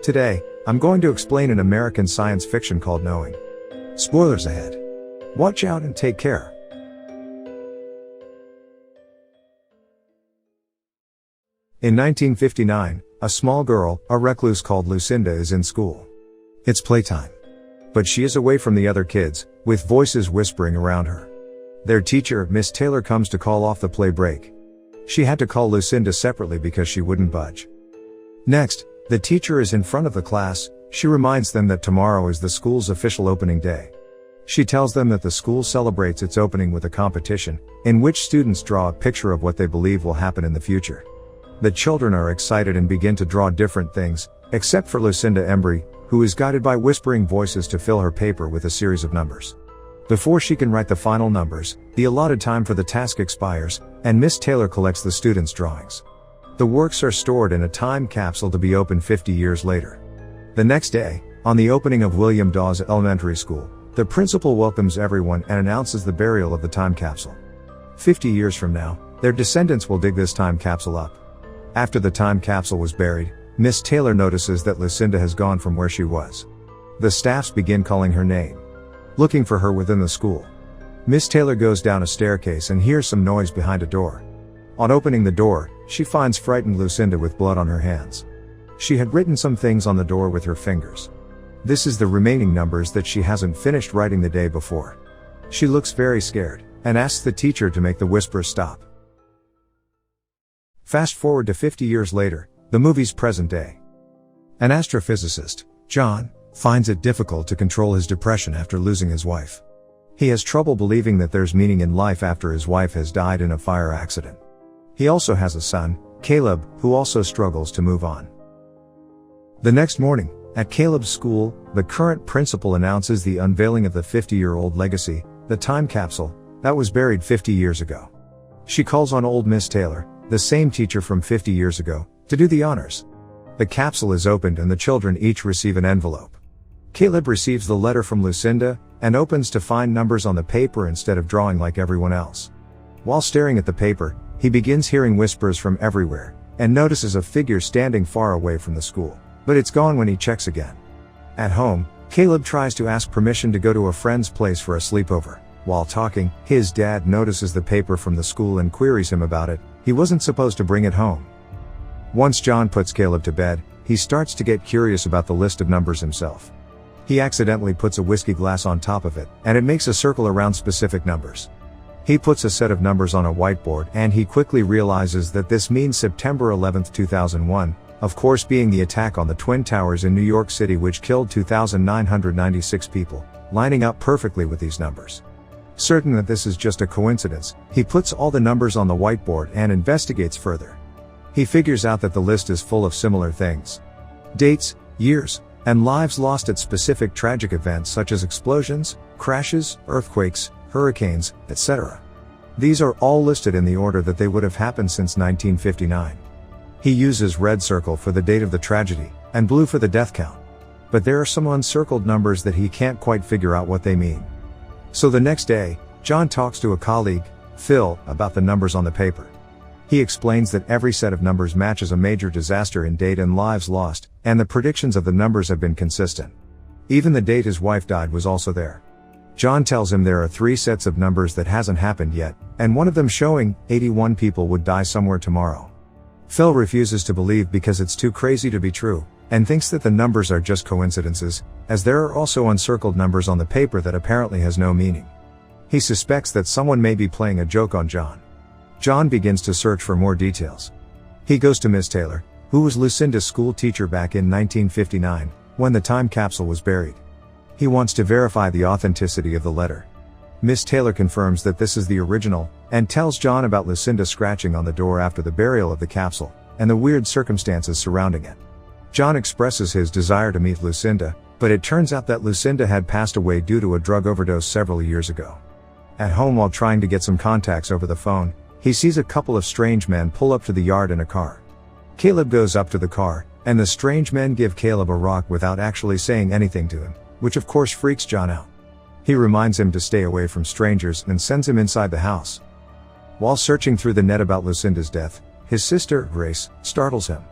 Today, I'm going to explain an American science fiction called Knowing. Spoilers ahead. Watch out and take care. In 1959, a small girl, a recluse called Lucinda, is in school. It's playtime. But she is away from the other kids, with voices whispering around her. Their teacher, Miss Taylor, comes to call off the play break. She had to call Lucinda separately because she wouldn't budge. Next, the teacher is in front of the class. She reminds them that tomorrow is the school's official opening day. She tells them that the school celebrates its opening with a competition, in which students draw a picture of what they believe will happen in the future. The children are excited and begin to draw different things, except for Lucinda Embry, who is guided by whispering voices to fill her paper with a series of numbers. Before she can write the final numbers, the allotted time for the task expires, and Miss Taylor collects the students' drawings. The works are stored in a time capsule to be opened 50 years later. The next day, on the opening of William Dawes Elementary School, the principal welcomes everyone and announces the burial of the time capsule. 50 years from now, their descendants will dig this time capsule up. After the time capsule was buried, Miss Taylor notices that Lucinda has gone from where she was. The staffs begin calling her name, looking for her within the school. Miss Taylor goes down a staircase and hears some noise behind a door. On opening the door, she finds frightened Lucinda with blood on her hands. She had written some things on the door with her fingers. This is the remaining numbers that she hasn't finished writing the day before. She looks very scared, and asks the teacher to make the whispers stop. Fast forward to 50 years later, the movie's present day. An astrophysicist, John, finds it difficult to control his depression after losing his wife. He has trouble believing that there's meaning in life after his wife has died in a fire accident. He also has a son, Caleb, who also struggles to move on. The next morning, at Caleb's school, the current principal announces the unveiling of the 50-year-old legacy, the time capsule, that was buried 50 years ago. She calls on old Miss Taylor, the same teacher from 50 years ago, to do the honors. The capsule is opened and the children each receive an envelope. Caleb receives the letter from Lucinda, and opens to find numbers on the paper instead of drawing like everyone else. While staring at the paper, he begins hearing whispers from everywhere, and notices a figure standing far away from the school, but it's gone when he checks again. At home, Caleb tries to ask permission to go to a friend's place for a sleepover. While talking, his dad notices the paper from the school and queries him about it. He wasn't supposed to bring it home. Once John puts Caleb to bed, he starts to get curious about the list of numbers himself. He accidentally puts a whiskey glass on top of it, and it makes a circle around specific numbers. He puts a set of numbers on a whiteboard, and he quickly realizes that this means September 11, 2001, of course being the attack on the Twin Towers in New York City which killed 2,996 people, lining up perfectly with these numbers. Certain that this is just a coincidence, he puts all the numbers on the whiteboard and investigates further. He figures out that the list is full of similar things. Dates, years, and lives lost at specific tragic events such as explosions, crashes, earthquakes, hurricanes, etc. These are all listed in the order that they would have happened since 1959. He uses red circle for the date of the tragedy, and blue for the death count. But there are some uncircled numbers that he can't quite figure out what they mean. So the next day, John talks to a colleague, Phil, about the numbers on the paper. He explains that every set of numbers matches a major disaster in date and lives lost, and the predictions of the numbers have been consistent. Even the date his wife died was also there. John tells him there are 3 sets of numbers that hasn't happened yet, and one of them showing 81 people would die somewhere tomorrow. Phil refuses to believe because it's too crazy to be true, and thinks that the numbers are just coincidences, as there are also uncircled numbers on the paper that apparently has no meaning. He suspects that someone may be playing a joke on John. John begins to search for more details. He goes to Miss Taylor, who was Lucinda's school teacher back in 1959, when the time capsule was buried. He wants to verify the authenticity of the letter. Miss Taylor confirms that this is the original, and tells John about Lucinda scratching on the door after the burial of the capsule, and the weird circumstances surrounding it. John expresses his desire to meet Lucinda, but it turns out that Lucinda had passed away due to a drug overdose several years ago. At home, while trying to get some contacts over the phone, he sees a couple of strange men pull up to the yard in a car. Caleb goes up to the car, and the strange men give Caleb a rock without actually saying anything to him, which of course freaks John out. He reminds him to stay away from strangers and sends him inside the house. While searching through the net about Lucinda's death, his sister, Grace, startles him.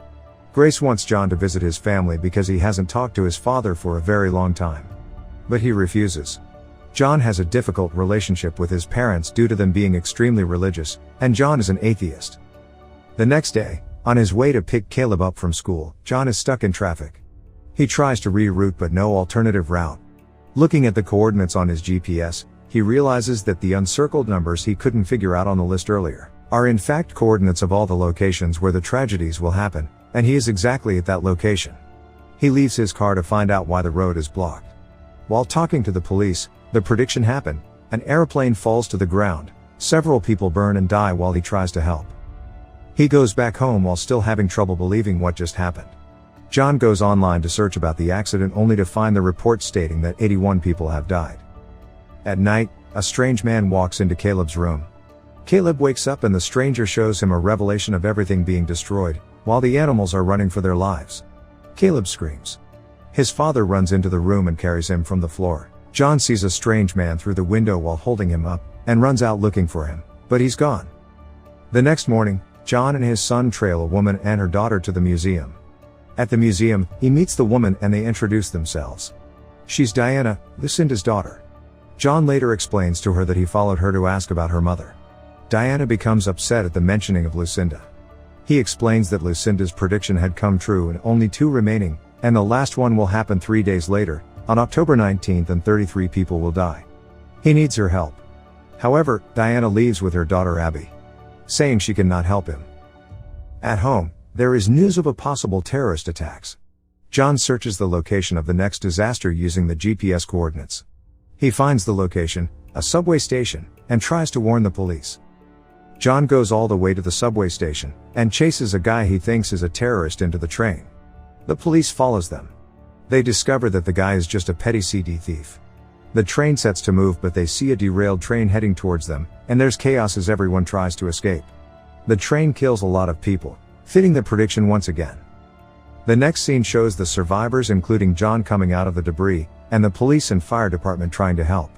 Grace wants John to visit his family because he hasn't talked to his father for a very long time. But he refuses. John has a difficult relationship with his parents due to them being extremely religious, and John is an atheist. The next day, on his way to pick Caleb up from school, John is stuck in traffic. He tries to reroute but no alternative route. Looking at the coordinates on his GPS, he realizes that the uncircled numbers he couldn't figure out on the list earlier are in fact coordinates of all the locations where the tragedies will happen, and he is exactly at that location. He leaves his car to find out why the road is blocked. While talking to the police, the prediction happened: an airplane falls to the ground, several people burn and die while he tries to help. He goes back home while still having trouble believing what just happened. John goes online to search about the accident only to find the report stating that 81 people have died. At night, a strange man walks into Caleb's room. Caleb wakes up and the stranger shows him a revelation of everything being destroyed, while the animals are running for their lives. Caleb screams. His father runs into the room and carries him from the floor. John sees a strange man through the window while holding him up, and runs out looking for him, but he's gone. The next morning, John and his son trail a woman and her daughter to the museum. At the museum, he meets the woman and they introduce themselves. She's Diana, Lucinda's daughter. John later explains to her that he followed her to ask about her mother. Diana becomes upset at the mentioning of Lucinda. He explains that Lucinda's prediction had come true and only 2 remaining, and the last one will happen 3 days later, on October 19th, and 33 people will die. He needs her help. However, Diana leaves with her daughter Abby, saying she cannot help him. At home, there is news of a possible terrorist attacks. John searches the location of the next disaster using the GPS coordinates. He finds the location, a subway station, and tries to warn the police. John goes all the way to the subway station, and chases a guy he thinks is a terrorist into the train. The police follows them. They discover that the guy is just a petty CD thief. The train sets to move but they see a derailed train heading towards them, and there's chaos as everyone tries to escape. The train kills a lot of people, fitting the prediction once again. The next scene shows the survivors including John coming out of the debris, and the police and fire department trying to help.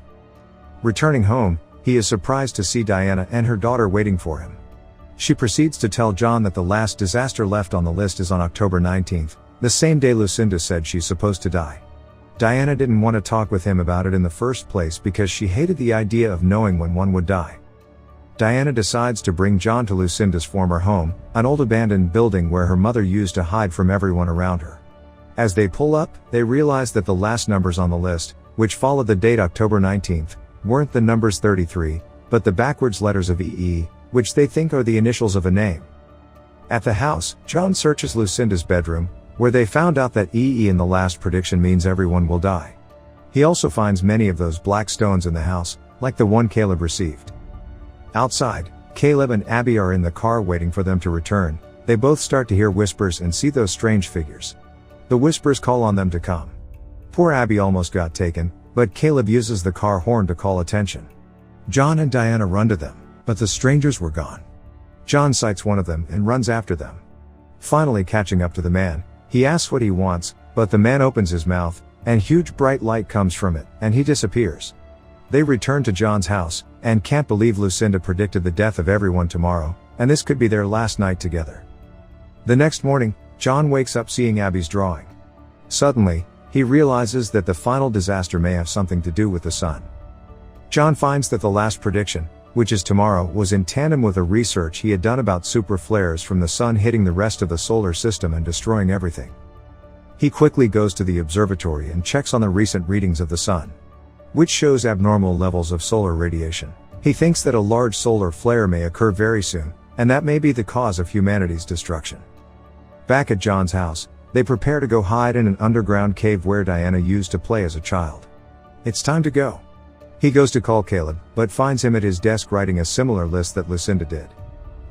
Returning home, he is surprised to see Diana and her daughter waiting for him. She proceeds to tell John that the last disaster left on the list is on October 19th, the same day Lucinda said she's supposed to die. Diana didn't want to talk with him about it in the first place because she hated the idea of knowing when one would die. Diana decides to bring John to Lucinda's former home, an old abandoned building where her mother used to hide from everyone around her. As they pull up, they realize that the last numbers on the list, which followed the date October 19th, weren't the numbers 33, but the backwards letters of EE, which they think are the initials of a name. At the house, John searches Lucinda's bedroom, where they found out that EE in the last prediction means everyone will die. He also finds many of those black stones in the house, like the one Caleb received. Outside, Caleb and Abby are in the car waiting for them to return. They both start to hear whispers and see those strange figures. The whispers call on them to come. Poor Abby almost got taken, but Caleb uses the car horn to call attention. John and Diana run to them, but the strangers were gone. John sights one of them and runs after them. Finally catching up to the man, he asks what he wants, but the man opens his mouth, and huge bright light comes from it, and he disappears. They return to John's house, and can't believe Lucinda predicted the death of everyone tomorrow, and this could be their last night together. The next morning, John wakes up seeing Abby's drawing. Suddenly, he realizes that the final disaster may have something to do with the sun. John finds that the last prediction, which is tomorrow, was in tandem with a research he had done about super flares from the sun hitting the rest of the solar system and destroying everything. He quickly goes to the observatory and checks on the recent readings of the sun, which shows abnormal levels of solar radiation. He thinks that a large solar flare may occur very soon, and that may be the cause of humanity's destruction. Back at John's house, they prepare to go hide in an underground cave where Diana used to play as a child. It's time to go. He goes to call Caleb, but finds him at his desk writing a similar list that Lucinda did.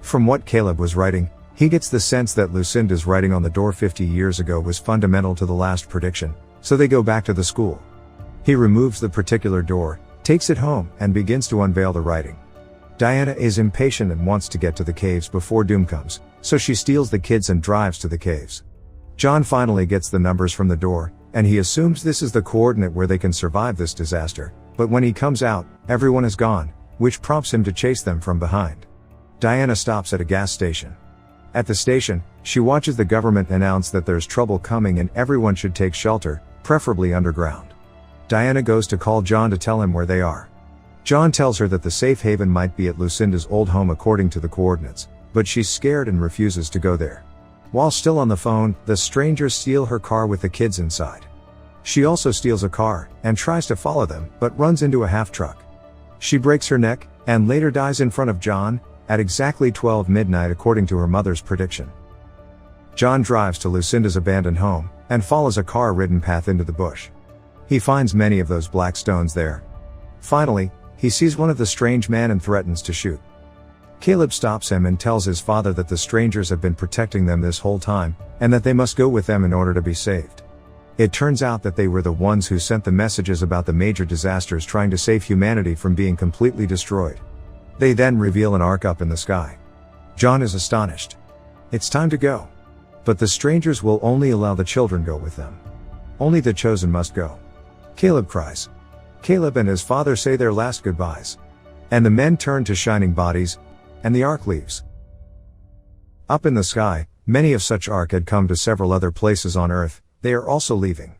From what Caleb was writing, he gets the sense that Lucinda's writing on the door 50 years ago was fundamental to the last prediction, so they go back to the school. He removes the particular door, takes it home, and begins to unveil the writing. Diana is impatient and wants to get to the caves before doom comes, so she steals the kids and drives to the caves. John finally gets the numbers from the door, and he assumes this is the coordinate where they can survive this disaster, but when he comes out, everyone is gone, which prompts him to chase them from behind. Diana stops at a gas station. At the station, she watches the government announce that there's trouble coming and everyone should take shelter, preferably underground. Diana goes to call John to tell him where they are. John tells her that the safe haven might be at Lucinda's old home according to the coordinates, but she's scared and refuses to go there. While still on the phone, the strangers steal her car with the kids inside. She also steals a car, and tries to follow them, but runs into a half-truck. She breaks her neck, and later dies in front of John, at exactly 12 midnight according to her mother's prediction. John drives to Lucinda's abandoned home, and follows a car-ridden path into the bush. He finds many of those black stones there. Finally, he sees one of the strange men and threatens to shoot. Caleb stops him and tells his father that the strangers have been protecting them this whole time, and that they must go with them in order to be saved. It turns out that they were the ones who sent the messages about the major disasters trying to save humanity from being completely destroyed. They then reveal an ark up in the sky. John is astonished. It's time to go. But the strangers will only allow the children go with them. Only the chosen must go. Caleb cries. Caleb and his father say their last goodbyes. And the men turn to shining bodies, and the ark leaves. Up in the sky, many of such ark had come to several other places on earth, they are also leaving.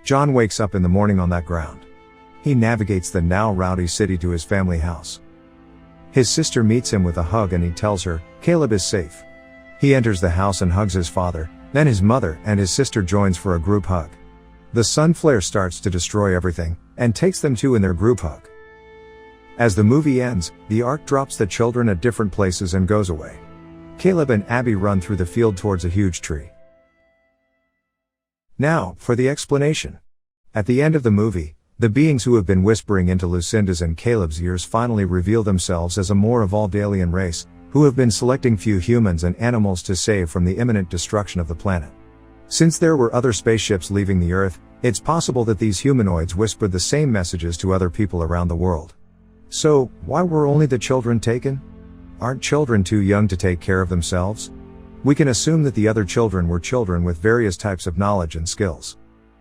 John wakes up in the morning on that ground. He navigates the now rowdy city to his family house. His sister meets him with a hug and he tells her, Caleb is safe. He enters the house and hugs his father, then his mother and his sister joins for a group hug. The sun flare starts to destroy everything, and takes them too in their group hug. As the movie ends, the ark drops the children at different places and goes away. Caleb and Abby run through the field towards a huge tree. Now, for the explanation. At the end of the movie, the beings who have been whispering into Lucinda's and Caleb's ears finally reveal themselves as a more evolved alien race, who have been selecting few humans and animals to save from the imminent destruction of the planet. Since there were other spaceships leaving the Earth, it's possible that these humanoids whispered the same messages to other people around the world. So, why were only the children taken? Aren't children too young to take care of themselves? We can assume that the other children were children with various types of knowledge and skills.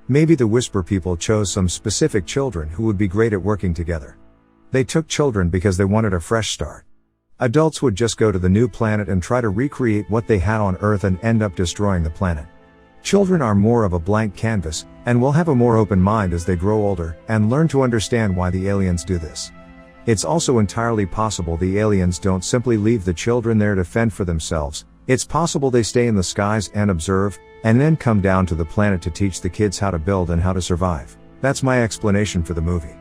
Maybe the Whisper people chose some specific children who would be great at working together. They took children because they wanted a fresh start. Adults would just go to the new planet and try to recreate what they had on Earth and end up destroying the planet. Children are more of a blank canvas, and will have a more open mind as they grow older, and learn to understand why the aliens do this. It's also entirely possible the aliens don't simply leave the children there to fend for themselves. It's possible they stay in the skies and observe, and then come down to the planet to teach the kids how to build and how to survive. That's my explanation for the movie.